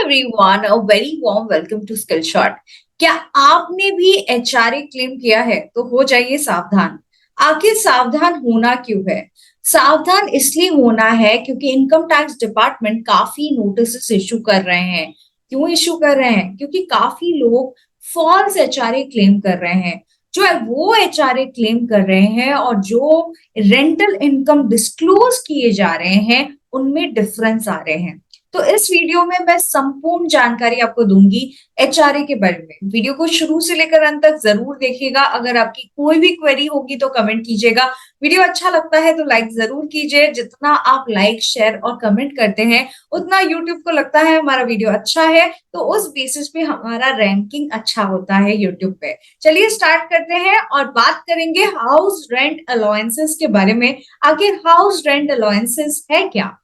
Everyone, a very warm welcome to skill shot. क्या आपने भी एचआरए क्लेम किया है? तो हो जाइए सावधान। आखिर सावधान होना क्यों है? सावधान इसलिए होना है क्योंकि इनकम टैक्स डिपार्टमेंट काफी नोटिस इशू कर रहे हैं। क्यों इशू कर रहे हैं? क्योंकि काफी लोग फॉल्स एचआरए क्लेम कर रहे हैं। जो है वो एचआरए क्लेम कर रहे हैं और जो रेंटल इनकम डिस्क्लोज किए जा रहे हैं उनमें डिफरेंस आ रहे हैं। तो इस वीडियो में मैं संपूर्ण जानकारी आपको दूंगी एचआरए के बारे में। वीडियो को शुरू से लेकर अंत तक जरूर देखिएगा। अगर आपकी कोई भी क्वेरी होगी तो कमेंट कीजिएगा। वीडियो अच्छा लगता है तो लाइक जरूर कीजिए। जितना आप लाइक, शेयर और कमेंट करते हैं उतना यूट्यूब को लगता है हमारा वीडियो अच्छा है, तो उस बेसिस पे हमारा रैंकिंग अच्छा होता है यूट्यूब पे। चलिए स्टार्ट करते हैं और बात करेंगे हाउस रेंट अलाउंसेस के बारे में। आखिर हाउस रेंट अलाउंसेस है क्या?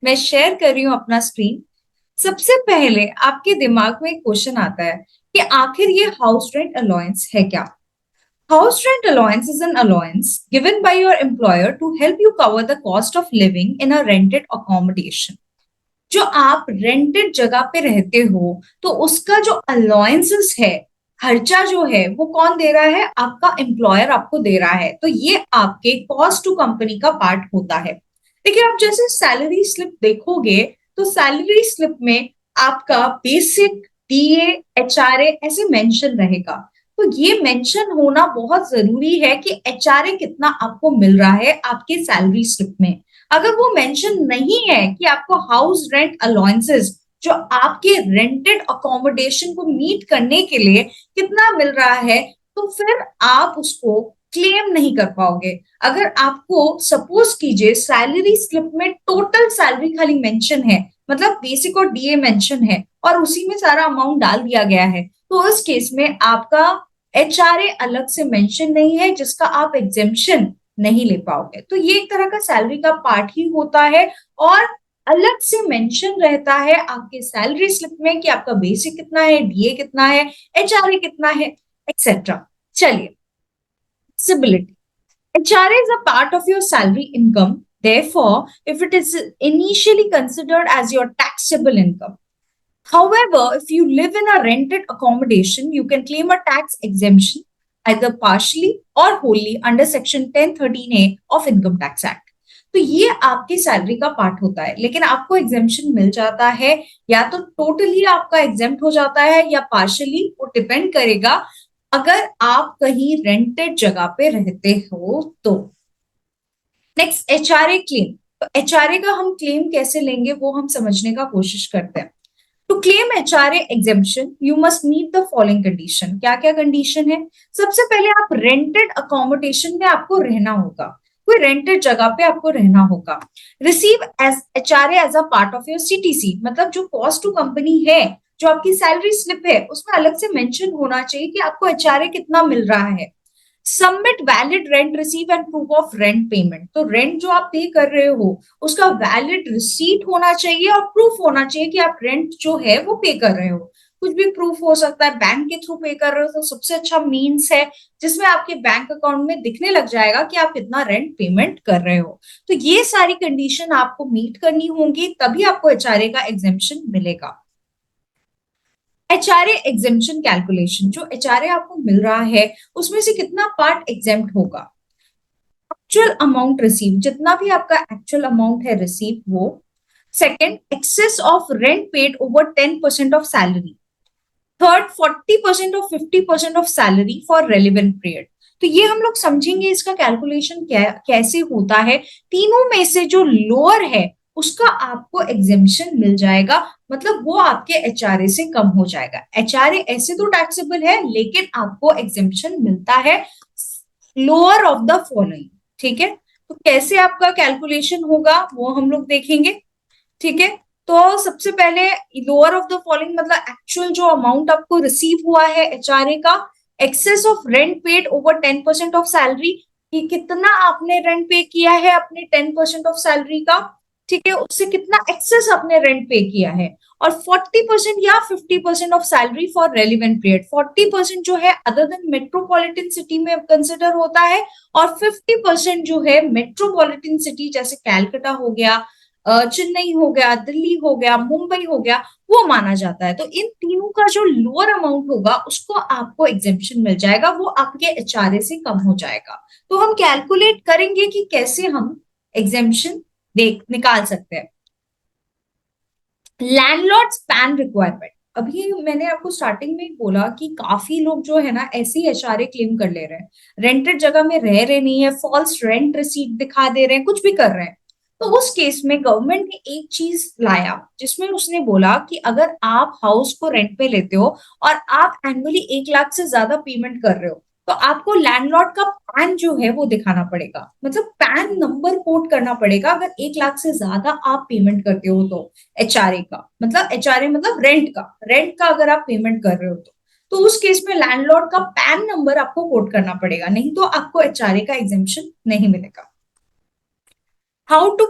मैं शेयर कर रही हूं अपना स्क्रीन। सबसे पहले आपके दिमाग में एक क्वेश्चन आता है कि आखिर ये हाउस रेंट अलाउंस है क्या? House rent allowance is an allowance given by your employer to help you cover the cost of living in a rented accommodation. जो आप रेंटेड जगह पे रहते हो तो उसका जो अलाउंसेस है, खर्चा जो है वो कौन दे रहा है? आपका एम्प्लॉयर आपको दे रहा है। तो ये आपके कॉस्ट टू कंपनी का पार्ट होता है। देखिए, आप जैसे सैलरी स्लिप देखोगे तो सैलरी स्लिप में आपका बेसिक, डीए, एचआरए ऐसे मेंशन रहेगा। तो ये मेंशन होना बहुत जरूरी है कि एचआरए कितना आपको मिल रहा है आपके सैलरी स्लिप में। अगर वो मेंशन नहीं है कि आपको हाउस रेंट अलाउंसेस जो आपके रेंटेड अकोमोडेशन को मीट करने के लिए कितना मिल रहा है, तो फिर आप उसको क्लेम नहीं कर पाओगे। अगर आपको सपोज कीजिए सैलरी स्लिप में टोटल सैलरी खाली मेंशन है, मतलब बेसिक और डीए मेंशन है और उसी में सारा अमाउंट डाल दिया गया है, तो उस केस में आपका एचआरए अलग से मेंशन नहीं है जिसका आप एग्जेम्पशन नहीं ले पाओगे। तो ये एक तरह का सैलरी का पार्ट ही होता है और अलग से मेंशन रहता है आपके सैलरी स्लिप में कि आपका बेसिक कितना है, डीए कितना है, एचआरए कितना है, एक्सेट्रा। चलिए, flexibility. HRA is a part of your salary income. Therefore, if it is initially considered as your taxable income. However, if you live in a rented accommodation, you can claim a tax exemption either partially or wholly under Section 1013A of Income Tax Act. तो ये आपकी salary का part होता है, लेकिन आपको exemption मिल जाता है या तो टोटली आपका एग्जेम्प्ट हो जाता है या पार्शली, वो डिपेंड करेगा अगर आप कहीं रेंटेड जगह पे रहते हो तो। Next, HRA claim. तो एचआरए का हम क्लेम कैसे लेंगे वो हम समझने का कोशिश करते हैं। To claim HRA exemption you must meet the following condition. क्या क्या कंडीशन है? सबसे पहले आप रेंटेड अकोमोडेशन में आपको रहना होगा, कोई रेंटेड जगह पे आपको रहना होगा। Receive as HRA as a part of your CTC, मतलब जो कॉस्ट टू कंपनी है, जो आपकी सैलरी स्लिप है, उसमें अलग से मेंशन होना चाहिए कि आपको एचआरए कितना मिल रहा है। Submit valid rent receive and proof of rent payment. तो रेंट जो आप पे कर रहे हो उसका वैलिड रिसीट होना चाहिए और प्रूफ होना चाहिए कि आप रेंट जो है वो पे कर रहे हो। कुछ भी प्रूफ हो सकता है, बैंक के थ्रू पे कर रहे हो तो सबसे अच्छा मीन्स है जिसमें आपके बैंक अकाउंट में दिखने लग जाएगा कि आप कितना रेंट पेमेंट कर रहे हो। तो ये सारी कंडीशन आपको मीट करनी होंगी, तभी आपको एचआरए का एग्जेम्पशन मिलेगा। एचआरए एग्जेम्पशन कैलकुलेशन, जो एचआरए आपको मिल रहा है उसमें से कितना पार्ट एग्जेम्प्ट होगा। एक्चुअल अमाउंट रिसीव, जितना भी आपका एक्चुअल अमाउंट है रिसीव वो। Second, excess of rent paid over 10% of salary. Third, 40% और 50% of salary for relevant period. तो ये हम लोग समझेंगे इसका कैलकुलेशन कैसे होता है। तीनों में से जो लोअर है उसका आपको एग्जेम्पशन मिल जाएगा, मतलब वो आपके एचआरए से कम हो जाएगा। एचआरए ऐसे तो टैक्सेबल है लेकिन आपको एग्जेम्पशन मिलता है लोअर ऑफ द फॉलोइंग। ठीक है, तो कैसे आपका कैलकुलेशन होगा वो हम लोग देखेंगे। ठीक है, तो सबसे पहले लोअर ऑफ द फॉलोइंग मतलब एक्चुअल जो अमाउंट आपको रिसीव हुआ है एचआरए का, excess of rent paid over 10% of salary, कि कितना आपने रेंट पे किया है अपने 10% ऑफ सैलरी का। ठीक है, उससे कितना एक्सेस आपने रेंट पे किया है। और 40% या 50% of salary for relevant period. 40% जो है अदर देन मेट्रोपॉलिटन सिटी में कंसिडर होता है और 50% जो है मेट्रोपॉलिटन सिटी जैसे कैलकाटा हो गया, चेन्नई हो गया, दिल्ली हो गया, मुंबई हो गया, वो माना जाता है। तो इन तीनों का जो लोअर अमाउंट होगा उसको आपको एग्जेम्पशन मिल जाएगा, वो आपके एचआरए से कम हो जाएगा। तो हम कैलकुलेट करेंगे कि कैसे हम एग्जेम्पशन देख निकाल सकते हैं। लैंडलॉर्ड पैन रिक्वायरमेंट, अभी मैंने आपको स्टार्टिंग में ही बोला कि काफी लोग जो है ना ऐसे ही एचआरए क्लेम कर ले रहे हैं, रेंटेड जगह में रह रहे नहीं है, फॉल्स रेंट रिसीट दिखा दे रहे हैं, कुछ भी कर रहे हैं। तो उस केस में गवर्नमेंट ने एक चीज लाया जिसमें उसने बोला कि अगर आप हाउस को रेंट पे लेते हो और आप एनुअली 1 लाख से ज्यादा पेमेंट कर रहे हो, तो आपको लैंडलॉर्ड का पैन जो है वो दिखाना पड़ेगा, मतलब पैन नंबर कोट करना पड़ेगा अगर 1 लाख से ज्यादा आप पेमेंट करते हो तो। एचआरए का मतलब, एचआरए मतलब रेंट का अगर आप पेमेंट कर रहे हो तो उस केस में लैंडलॉर्ड का पैन नंबर आपको कोट करना पड़ेगा, नहीं तो आपको एचआरए का एग्जेम्पशन नहीं मिलेगा। How to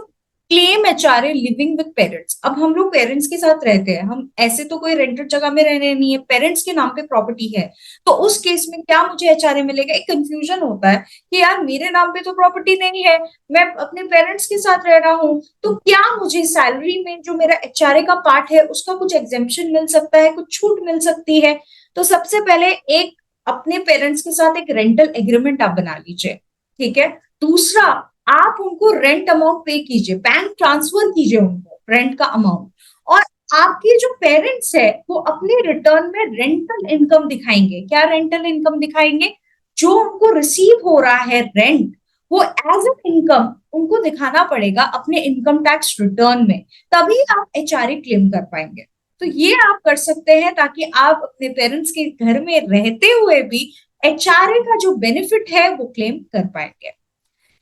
claim HRA living with parents, अब हम लोग पेरेंट्स के साथ रहते हैं, हम ऐसे तो कोई रेंटेड जगह में रहने नहीं है, पेरेंट्स के नाम पे प्रॉपर्टी है, तो उस केस में क्या मुझे एचआरए मिलेगा? एक कंफ्यूजन होता है कि यार मेरे नाम पे तो प्रॉपर्टी नहीं है, मैं अपने पेरेंट्स के साथ रह रहा हूँ, तो क्या मुझे सैलरी में जो मेरा एचआरए का पार्ट है उसका कुछ एग्जेम्पशन मिल सकता है, कुछ छूट मिल सकती है? तो सबसे पहले एक अपने पेरेंट्स के साथ एक रेंटल एग्रीमेंट आप बना लीजिए, ठीक है। दूसरा, आप उनको रेंट अमाउंट पे कीजिए, बैंक ट्रांसफर कीजिए उनको रेंट का अमाउंट, और आपके जो पेरेंट्स है वो अपने रिटर्न में रेंटल इनकम दिखाएंगे। क्या रेंटल इनकम दिखाएंगे? जो उनको रिसीव हो रहा है रेंट, वो एज एन इनकम उनको दिखाना पड़ेगा अपने इनकम टैक्स रिटर्न में, तभी आप एचआरए क्लेम कर पाएंगे। तो ये आप कर सकते हैं ताकि आप अपने पेरेंट्स के घर में रहते हुए भी एचआरए का जो बेनिफिट है वो क्लेम कर पाएंगे।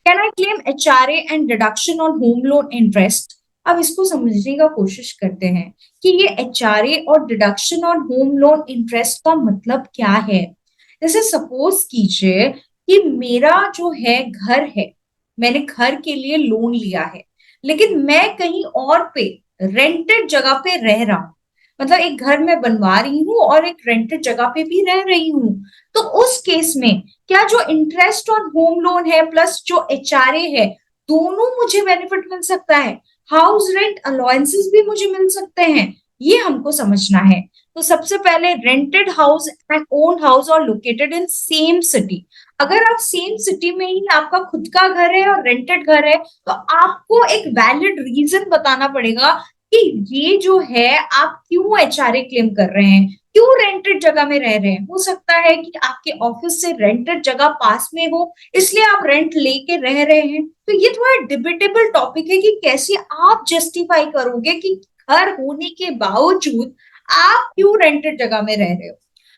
Can I claim HRA and deduction on home loan interest? अब इसको समझने का कोशिश करते हैं कि ये एचआरए और deduction on home loan interest का मतलब क्या है। जैसे सपोज कीजिए कि मेरा जो है घर है, मैंने घर के लिए लोन लिया है, लेकिन मैं कहीं और पे रेंटेड जगह पे रह रहा हूं, मतलब एक घर मैं बनवा रही हूँ और एक रेंटेड जगह पे भी रह रही हूँ। तो उस केस में क्या जो इंटरेस्ट ऑन होम लोन है प्लस जो एचआरए है, दोनों मुझे बेनिफिट मिल सकता है? हाउस रेंट अलाउंसेस भी मुझे मिल सकते हैं? ये हमको समझना है। तो सबसे पहले, rented house and own house और लोकेटेड इन सेम सिटी, अगर आप सेम सिटी में ही आपका खुद का घर है और रेंटेड घर है, तो आपको एक वैलिड रीजन बताना पड़ेगा कि ये जो है आप क्यों एचआरए क्लेम कर रहे हैं, क्यों रेंटेड जगह में रह रहे हैं। हो सकता है कि आपके ऑफिस से रेंटेड जगह पास में हो, इसलिए आप रेंट लेके रह रहे हैं। तो ये थोड़ा डिबेटेबल टॉपिक है कि कैसे आप जस्टिफाई करोगे कि घर होने के बावजूद आप क्यों रेंटेड जगह में रह रहे हो।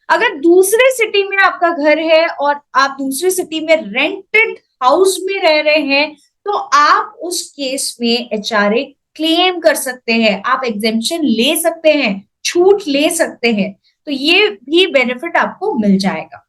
अगर दूसरे सिटी में आपका घर है और आप दूसरे सिटी में रेंटेड हाउस में रह रहे हैं, तो आप उस केस में एचआरए क्लेम कर सकते हैं, आप एग्जेम्पशन ले सकते हैं, छूट ले सकते हैं, तो ये भी बेनिफिट आपको मिल जाएगा।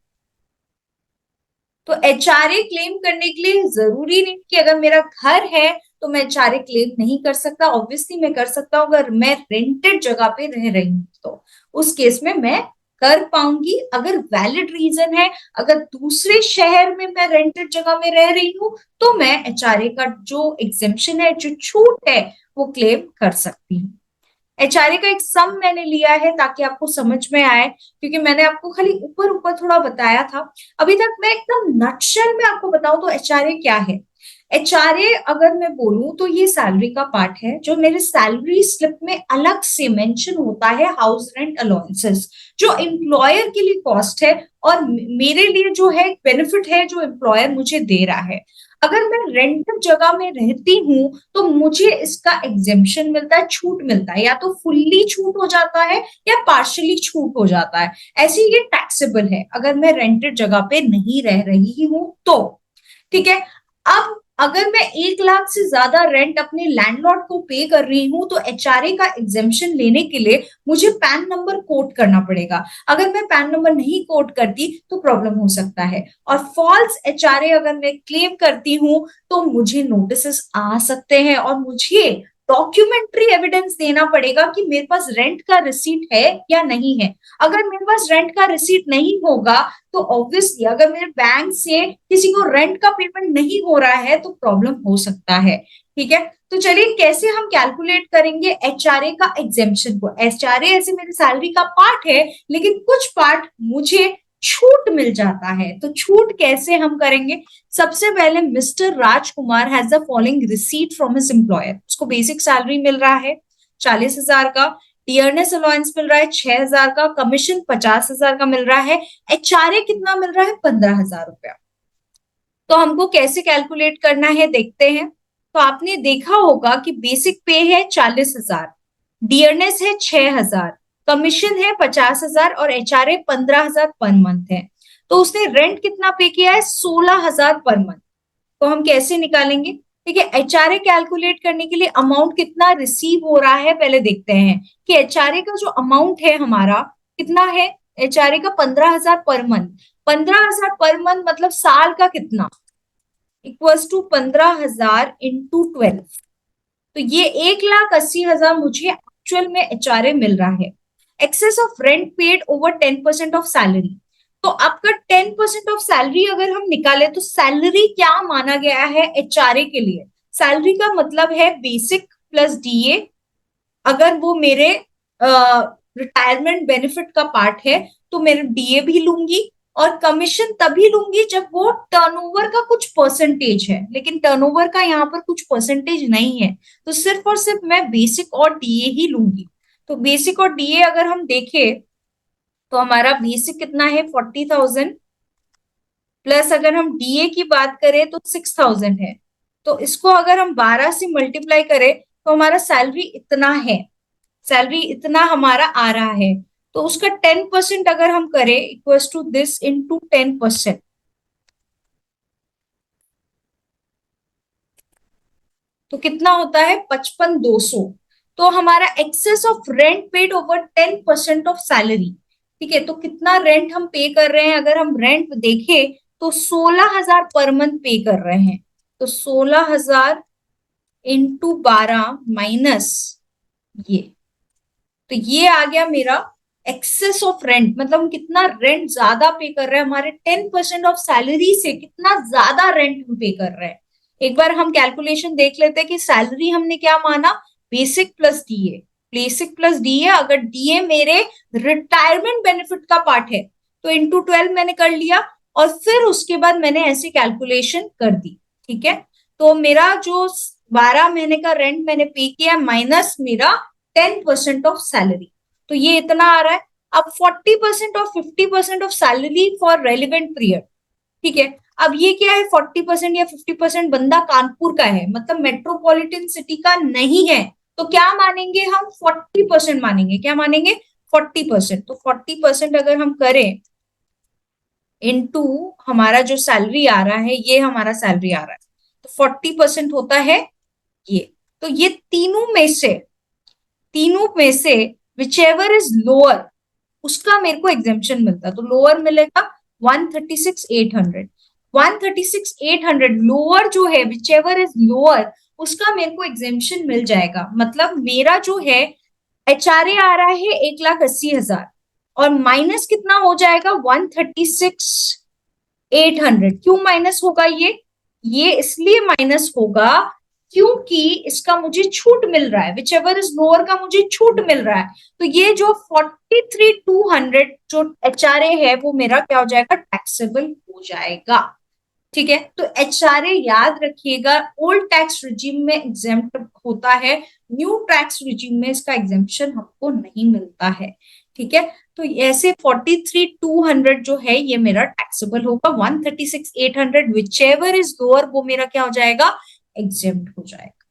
तो एचआरए क्लेम करने के लिए जरूरी नहीं कि अगर मेरा घर है तो मैं एचआरए क्लेम नहीं कर सकता, ऑब्वियसली मैं कर सकता हूं। अगर मैं रेंटेड जगह पे रह रही हूँ तो उस केस में मैं कर पाऊंगी, अगर वैलिड रीजन है। अगर दूसरे शहर में मैं रेंटेड जगह में रह रही हूँ तो मैं एचआरए का जो एग्जेम्पशन है, जो छूट है, वो क्लेम कर सकती हूँ। एचआरए का एक सम मैंने लिया है ताकि आपको समझ में आए, क्योंकि मैंने आपको खाली ऊपर ऊपर थोड़ा बताया था। अभी तक मैं एकदम नटशेल में आपको बताऊं तो एचआरए क्या है। एचआरए अगर मैं बोलूं तो ये सैलरी का पार्ट है, जो मेरे सैलरी स्लिप में अलग से मेंशन होता है, हाउस रेंट अलाउंसेस, जो एम्प्लॉयर के लिए कॉस्ट है और मेरे लिए जो है बेनिफिट है जो एम्प्लॉयर मुझे दे रहा है। अगर मैं रेंटेड जगह में रहती हूँ तो मुझे इसका एग्जेम्पशन मिलता है, छूट मिलता है, या तो फुल्ली छूट हो जाता है या पार्शियली छूट हो जाता है। ऐसे ये टैक्सेबल है अगर मैं रेंटेड जगह पे नहीं रह रही हूं तो। ठीक है। अब अगर मैं 1 लाख से ज्यादा रेंट अपने लैंडलॉर्ड को पे कर रही हूं तो एचआरए का एग्जेम्पशन लेने के लिए मुझे पैन नंबर कोट करना पड़ेगा। अगर मैं पैन नंबर नहीं कोट करती तो प्रॉब्लम हो सकता है। और फॉल्स एचआरए अगर मैं क्लेम करती हूं तो मुझे नोटिस आ सकते हैं और मुझे डॉक्यूमेंट्री एविडेंस देना पड़ेगा कि मेरे पास रेंट का रिसीट है या नहीं है। अगर मेरे पास रेंट का रिसीट नहीं होगा तो ऑब्वियसली अगर मेरे बैंक से किसी को रेंट का पेमेंट नहीं हो रहा है तो प्रॉब्लम हो सकता है। ठीक है। तो चलिए कैसे हम कैलकुलेट करेंगे एचआरए का एग्जेम्पशन को। एचआरए ऐसे मेरी सैलरी का पार्ट है, लेकिन कुछ पार्ट मुझे छूट मिल जाता है, तो छूट कैसे हम करेंगे। सबसे पहले mister Rajkumar has the following receipt from his employer. उसको बेसिक सैलरी मिल रहा है 40,000 का, डियरनेस अलाउंस मिल रहा है 6,000 का, कमीशन 50,000 का मिल रहा है, एचआरए कितना मिल रहा है 15,000 रुपया। तो हमको कैसे कैलकुलेट करना है देखते हैं। तो आपने देखा होगा कि बेसिक पे है 40,000, डियरनेस है 6,000, कमीशन है 50,000 और एचआरए 15,000 पर मंथ है। तो उसने रेंट कितना पे किया है 16,000 पर मंथ। तो हम कैसे निकालेंगे। ठीक है, एचआरए कैलकुलेट करने के लिए अमाउंट कितना रिसीव हो रहा है पहले देखते हैं कि एचआरए का जो अमाउंट है हमारा कितना है। एचआरए का 15,000 पर मंथ, 15,000 पर मंथ मतलब साल का कितना, इक्वल्स टू 15,000 इंटू 12। तो ये 1,80,000 मुझे एक्चुअल में एचआरए मिल रहा है। Excess of rent paid over 10% of salary. तो आपका 10% ऑफ सैलरी अगर हम निकाले तो सैलरी क्या माना गया है एचआरए के लिए। सैलरी का मतलब है बेसिक प्लस डीए। अगर वो मेरे रिटायरमेंट बेनिफिट का पार्ट है तो मेरे डीए भी लूंगी, और कमीशन तभी लूंगी जब वो टर्नओवर का कुछ परसेंटेज है, लेकिन टर्नओवर का यहाँ पर कुछ परसेंटेज नहीं है, तो सिर्फ और सिर्फ मैं बेसिक और डीए ही लूंगी। तो बेसिक और डीए अगर हम देखें तो हमारा बेसिक कितना है 40,000, प्लस अगर हम डीए की बात करें तो 6,000 है। तो इसको अगर हम 12 से मल्टीप्लाई करें तो हमारा सैलरी इतना है, सैलरी इतना हमारा आ रहा है। तो उसका 10% अगर हम करें इक्वल्स टू दिस इंटू 10%, तो कितना होता है 55,200। तो हमारा excess of rent paid over 10% of salary. ठीक है, तो कितना रेंट हम पे कर रहे हैं, अगर हम रेंट देखें तो 16,000 पर मंथ पे कर रहे हैं। तो 16,000 इंटू 12 माइनस ये, तो ये आ गया मेरा एक्सेस ऑफ रेंट, मतलब हम कितना रेंट ज्यादा पे कर रहे हैं, हमारे 10% ऑफ सैलरी से कितना ज्यादा रेंट हम पे कर रहे हैं। एक बार हम कैलकुलेशन देख लेते हैं कि सैलरी हमने क्या माना, basic plus DA. Basic plus DA, अगर डीए मेरे रिटायरमेंट बेनिफिट का पार्ट है तो इंटू 12 मैंने कर लिया, और फिर उसके बाद मैंने ऐसी कैलकुलेशन कर दी। ठीक है, तो मेरा जो 12 महीने का रेंट मैंने पे किया माइनस मेरा 10% ऑफ सैलरी, तो ये इतना आ रहा है। अब 40% और 50% of salary for relevant period. ठीक है, अब ये क्या है 40% या 50%, बंदा कानपुर का है मतलब मेट्रोपॉलिटन सिटी का नहीं है, तो क्या मानेंगे हम 40% मानेंगे। क्या मानेंगे 40%। तो 40% अगर हम करें इनटू हमारा जो सैलरी आ रहा है, ये हमारा सैलरी आ रहा है, तो 40% होता है ये। तो ये तीनों में से विच एवर इज लोअर उसका मेरे को एग्जेम्पशन मिलता है। तो लोअर मिलेगा 136,800। 136,800 लोअर जो है विच एवर इज लोअर उसका मेरे को एग्जेम्पशन मिल जाएगा। मतलब मेरा जो है एचआरए आ रहा है 1,80,000 और माइनस कितना हो जाएगा 136,800। क्यों माइनस होगा ये इसलिए माइनस होगा क्योंकि इसका मुझे छूट मिल रहा है, विच एवर इज लोअर का मुझे छूट मिल रहा है। तो ये जो 43,200 जो एचआरए है वो मेरा क्या हो जाएगा टैक्सेबल हो जाएगा। ठीक है, तो एचआरए याद रखिएगा ओल्ड टैक्स रिजीम में एग्जेम्प्ट होता है, न्यू टैक्स रिजीम में इसका एग्जेम्पशन हमको नहीं मिलता है। ठीक है, तो ऐसे 43,200 जो है ये मेरा टैक्सेबल होगा, 136,800 विच एवर इज लोअर वो मेरा क्या हो जाएगा एग्जेम्प्ट हो जाएगा।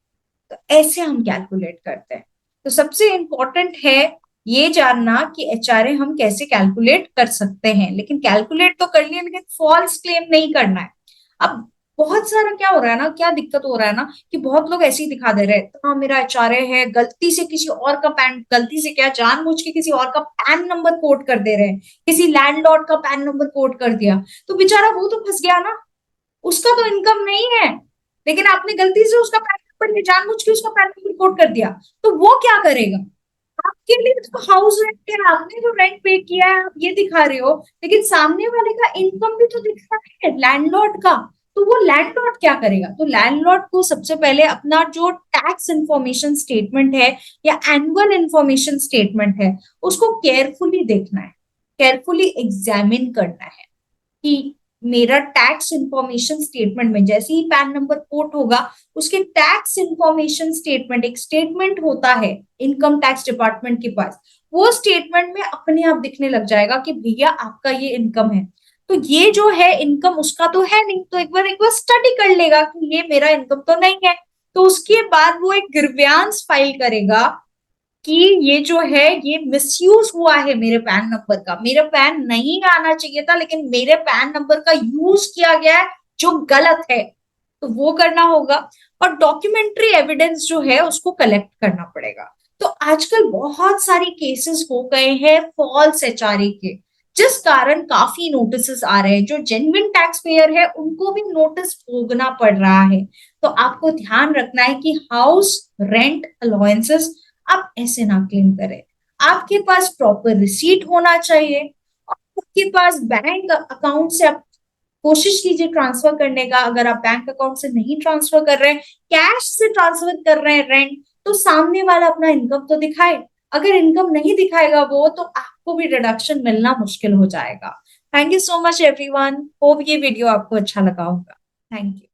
तो ऐसे हम कैलकुलेट करते हैं। तो सबसे इंपॉर्टेंट है ये जानना कि एचआरए हम कैसे कैलकुलेट कर सकते हैं, लेकिन कैलकुलेट तो कर लिए लेकिन फॉल्स क्लेम नहीं करना है। अब बहुत सारा क्या हो रहा है ना, क्या दिक्कत हो रहा है ना कि बहुत लोग ऐसे ही दिखा दे रहे हैं, हाँ मेरा एचआरए है, गलती से किसी और का पैन, गलती से क्या जानबूझ के किसी और का पैन नंबर कोट कर दे रहे हैं, किसी लैंडलॉर्ड का पैन नंबर कोट कर दिया, तो बेचारा वो तो फंस गया ना, उसका तो इनकम नहीं है, लेकिन आपने गलती से उसका पैन नंबर जानबूझ के उसका पैन नंबर कोट कर दिया, तो वो क्या करेगा। आपके लिए तो हाउस रेंट है, आपने जो रेंट पे किया है आप ये दिखा रहे हो, लेकिन सामने वाले का इनकम भी तो दिख रहा है लैंडलॉर्ड का, तो वो लैंडलॉर्ड क्या करेगा? तो लैंडलॉर्ड को सबसे पहले अपना जो टैक्स इंफॉर्मेशन स्टेटमेंट है या एनुअल इंफॉर्मेशन स्टेटमेंट है उसको केयरफुली देखना है, केयरफुली एग्जामिन करना है कि मेरा टैक्स इंफॉर्मेशन स्टेटमेंट में जैसे ही पैन नंबर पोर्ट होगा उसके टैक्स इंफॉर्मेशन स्टेटमेंट, एक स्टेटमेंट होता है इनकम टैक्स डिपार्टमेंट के पास, वो स्टेटमेंट में अपने आप दिखने लग जाएगा कि भैया आपका ये इनकम है। तो ये जो है इनकम उसका तो है नहीं, तो एक बार स्टडी कर लेगा कि ये मेरा इनकम तो नहीं है। तो उसके बाद वो एक ग्रीवियांस फाइल करेगा कि ये जो है ये मिसयूज हुआ है मेरे पैन नंबर का, मेरा पैन नहीं आना चाहिए था लेकिन मेरे पैन नंबर का यूज किया गया है जो गलत है, तो वो करना होगा। और डॉक्यूमेंट्री एविडेंस जो है उसको कलेक्ट करना पड़ेगा। तो आजकल बहुत सारे केसेस हो गए हैं फॉल्स एचआरए के, जिस कारण काफी नोटिस आ रहे हैं, जो जेन्युइन टैक्स पेयर है उनको भी नोटिस भोगना पड़ रहा है। तो आपको ध्यान रखना है कि हाउस रेंट अलाउंसेस आप ऐसे ना क्लेम करें। आपके पास प्रॉपर रिसीट होना चाहिए और आपके पास बैंक अकाउंट से आप कोशिश कीजिए ट्रांसफर करने का। अगर आप बैंक अकाउंट से नहीं ट्रांसफर कर रहे हैं, कैश से ट्रांसफर कर रहे हैं रेंट, तो सामने वाला अपना इनकम तो दिखाए। अगर इनकम नहीं दिखाएगा वो, तो आपको भी डिडक्शन मिलना मुश्किल हो जाएगा। Thank you so much everyone, hope ये वीडियो आपको अच्छा लगा होगा। Thank you.